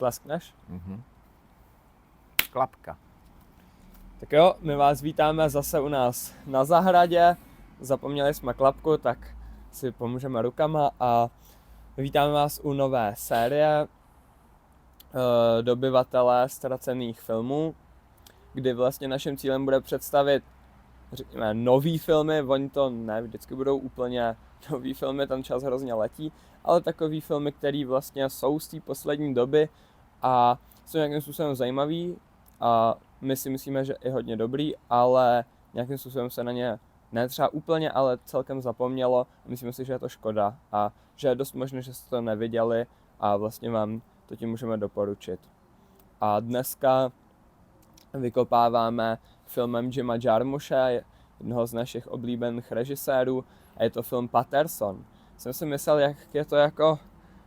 Tleskneš? Klapka. Tak jo, my vás vítáme zase u nás na zahradě. Zapomněli jsme klapku, tak si pomůžeme rukama a vítáme vás u nové série Dobyvatelé ztracených filmů, kdy vlastně naším cílem bude představit, řekněme, nový filmy. Oni to ne vždycky budou úplně nový filmy, ten čas hrozně letí, ale takový filmy, které vlastně jsou z té poslední doby a jsou nějakým způsobem zajímavý a my si myslíme, že i hodně dobrý, ale nějakým způsobem se na ně ne třeba úplně, ale celkem zapomnělo. Myslíme si, že je to škoda a že je dost možné, že jste to neviděli a vlastně vám to tím můžeme doporučit. A dneska vykopáváme filmem Jima Jarmusche, jednoho z našich oblíbených režisérů, a je to film Paterson. Jsem si myslel, jak je to jako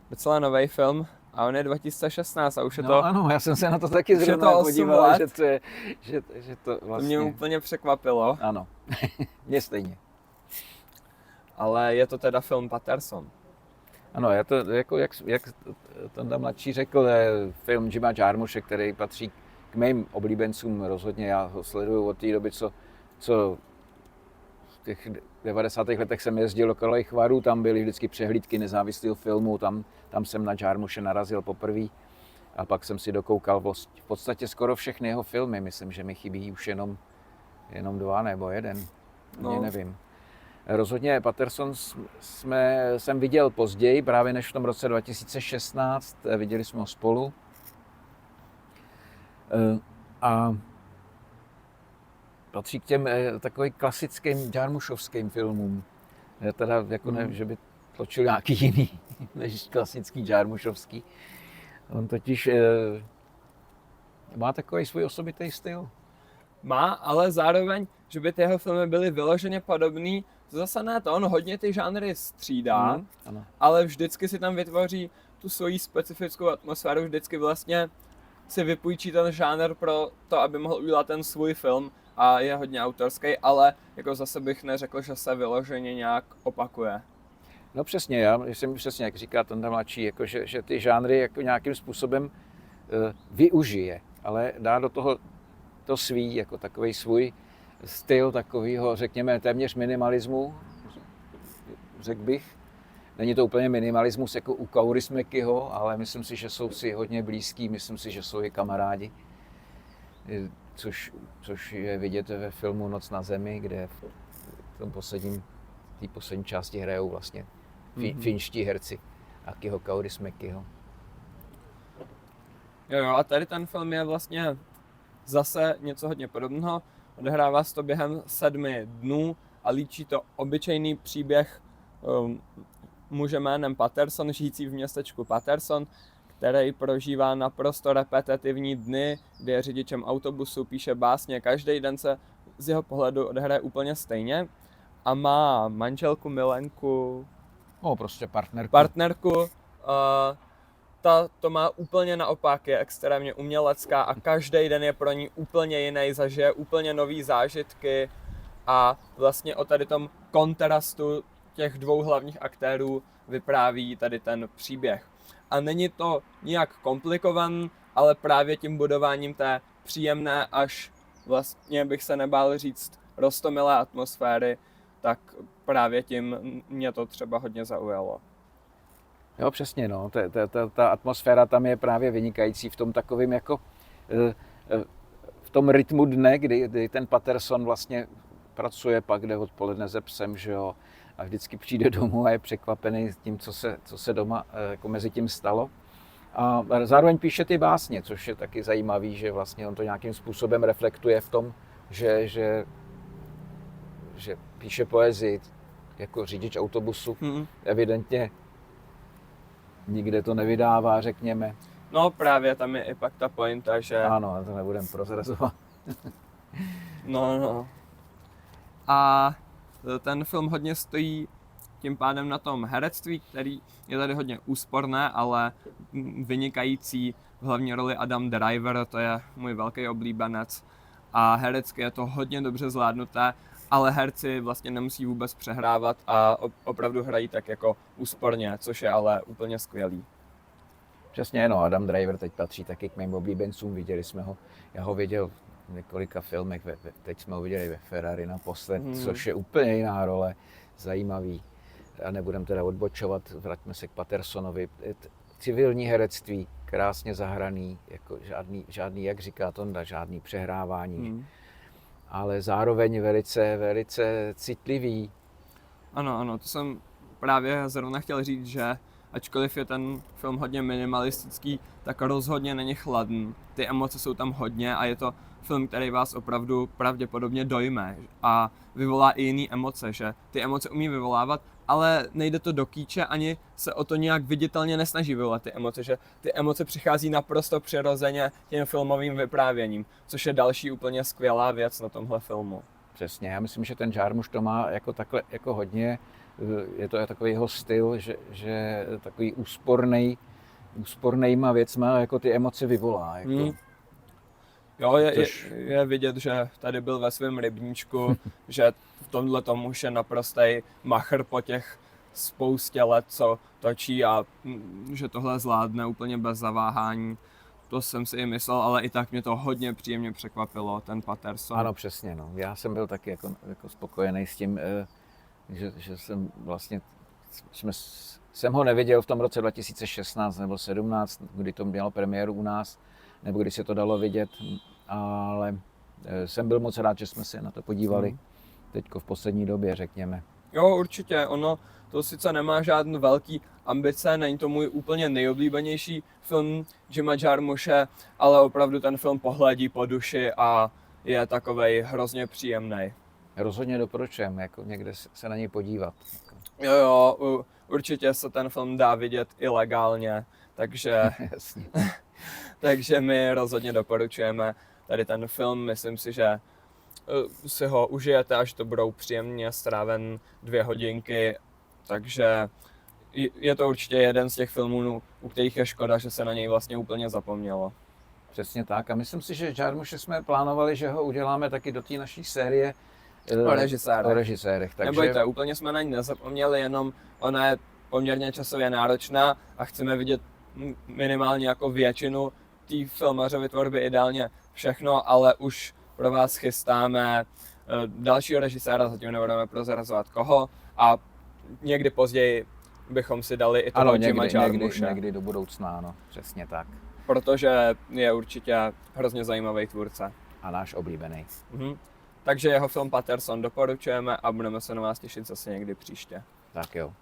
docela nový film, a on je 2016 a už je to... Ano, já jsem se na to taky zrovna podíval, že to je, že to vlastně... To mě úplně překvapilo. Ano, mě stejně. Ale je to teda film Paterson. Ano, je to, jako jak Tonda mladší řekl, je film Jima Jarmusche, který patří k mým oblíbencům rozhodně. Já ho sleduju od té doby, co v těch 90. letech jsem jezdil do Karlových Varů, tam byly vždycky přehlídky nezávislého filmu, tam jsem na Jarmusche narazil poprvé a pak jsem si dokoukal v podstatě skoro všechny jeho filmy. Myslím, že mi chybí už jenom 2 nebo 1, nevím. Rozhodně Paterson jsem viděl později, právě než v tom roce 2016, viděli jsme ho spolu. A patří k těm takovým klasickým jarmuschovským filmům. Teda jako ne, že by točil nějaký jiný než klasický jarmuschovský. On totiž má takový svůj osobitý styl. Má, ale zároveň, že by ty jeho filmy byly vyloženě podobný, to zase ne, to on hodně ty žánry střídá, ano. Ale vždycky si tam vytvoří tu svoji specifickou atmosféru, vždycky vlastně si vypůjčí ten žánr pro to, aby mohl udělat ten svůj film a je hodně autorský, ale jako zase bych neřekl, že se vyloženě nějak opakuje. No přesně, já jsem přesně, jak říká Tonda mladší, jako že ty žánry jako nějakým způsobem využije, ale dá do toho to svý, jako takový svůj styl takového, řekněme, téměř minimalismu, řekl bych. Není to úplně minimalismus jako u Kaurismäkiho, ale myslím si, že jsou si hodně blízký, myslím si, že jsou i kamarádi, což je vidět ve filmu Noc na zemi, kde v tom té poslední části hrajou vlastně finští herci Akiho Kaurismäkiho. Jo, a tady ten film je vlastně zase něco hodně podobného. Odehrává se to během 7 dnů a líčí to obyčejný příběh muže jménem Paterson, žijící v městečku Paterson, který prožívá naprosto repetitivní dny, kdy je řidičem autobusu, píše básně, každý den se z jeho pohledu odehraje úplně stejně a má manželku, milenku, prostě partnerku. Ta to má úplně naopak, je extrémně umělecká a každý den je pro ní úplně jiný, zažije úplně nový zážitky a vlastně o tady tom kontrastu těch 2 hlavních aktérů vypráví tady ten příběh. A není to nijak komplikovaný, ale právě tím budováním té příjemné, až vlastně bych se nebál říct roztomilé atmosféry, tak právě tím mě to třeba hodně zaujalo. Jo, přesně, no. Ta atmosféra tam je právě vynikající v tom takovým jako v tom rytmu dne, kdy ten Paterson vlastně pracuje, pak jde odpoledne se psem, že jo, a vždycky přijde domů a je překvapený tím, co se doma jako mezi tím stalo. A zároveň píše ty básně, což je taky zajímavý, že vlastně on to nějakým způsobem reflektuje v tom, že píše poezii jako řidič autobusu. Evidentně nikde to nevydává, řekněme. No právě tam je i pak ta pointa, že... Ano, to nebudem prozrazovat. No. A ten film hodně stojí tím pádem na tom herectví, který je tady hodně úsporné, ale vynikající. V hlavní roli Adam Driver, to je můj velký oblíbenec. A herecky je to hodně dobře zvládnuté, ale herci vlastně nemusí vůbec přehrávat a opravdu hrají tak jako úsporně, což je ale úplně skvělý. Přesně, no, Adam Driver teď patří taky k mým oblíbencům, viděli jsme ho, já ho viděl v několika filmech, teď jsme ho viděli ve Ferrari naposled, což je úplně jiná role, zajímavý. A nebudem teda odbočovat, vraťme se k Pattersonovi. Civilní herectví, krásně zahraný, jako žádný, jak říká Tonda, žádný přehrávání, ale zároveň velice citlivý. Ano, to jsem právě zrovna chtěl říct, že ačkoliv je ten film hodně minimalistický, tak rozhodně není chladný. Ty emoce jsou tam hodně a je to film, který vás opravdu pravděpodobně dojme a vyvolá i jiný emoce, že ty emoce umí vyvolávat, ale nejde to do kýče, ani se o to nějak viditelně nesnaží vyvolat ty emoce, že ty emoce přichází naprosto přirozeně tím filmovým vyprávěním, což je další úplně skvělá věc na tomhle filmu. Přesně, já myslím, že ten Jarmusch to má jako takhle, jako hodně, je to takový jeho styl, že takový úspornejma věcma jako ty emoce vyvolá. Jako. Jo, je vidět, že tady byl ve svém rybníčku, že v tomhle tomu už je naprostej machr po těch spoustě let, co točí a že tohle zvládne úplně bez zaváhání. To jsem si i myslel, ale i tak mě to hodně příjemně překvapilo, ten Patterson. Ano, přesně, no. Já jsem byl taky jako spokojený s tím, že jsem vlastně, jsem ho neviděl v tom roce 2016 nebo 17, kdy to mělo premiéru u nás, nebo kdy se to dalo vidět, ale jsem byl moc rád, že jsme se na to podívali teďko v poslední době, řekněme. Jo, určitě, ono to sice nemá žádné velký ambice, není to můj úplně nejoblíbenější film Jima Jarmusche, ale opravdu ten film pohledí po duši a je takovej hrozně příjemný. Rozhodně doporučujem, jako někde se na něj podívat. Jo, určitě se ten film dá vidět i legálně, takže, takže my rozhodně doporučujeme tady ten film. Myslím si, že si ho užijete, až to budou příjemně stráven 2 hodinky, takže je to určitě jeden z těch filmů, u kterých je škoda, že se na něj vlastně úplně zapomnělo. Přesně tak a myslím si, že Jarmusche jsme plánovali, že ho uděláme taky do té naší série o režisérech. Takže... Nebojte, úplně jsme na ní nezapomněli, jenom ona je poměrně časově náročná a chceme vidět minimálně jako většinu té filmařovy tvorby, ideálně všechno, ale už pro vás chystáme dalšího režiséra, zatím nebudeme prozrazovat koho a někdy později bychom si dali i toho Jima Jarmusche. Někdy do budoucna, no, přesně tak. Protože je určitě hrozně zajímavý tvůrce. A náš oblíbený. Takže jeho film Patterson doporučujeme a budeme se na vás těšit zase někdy příště. Tak jo.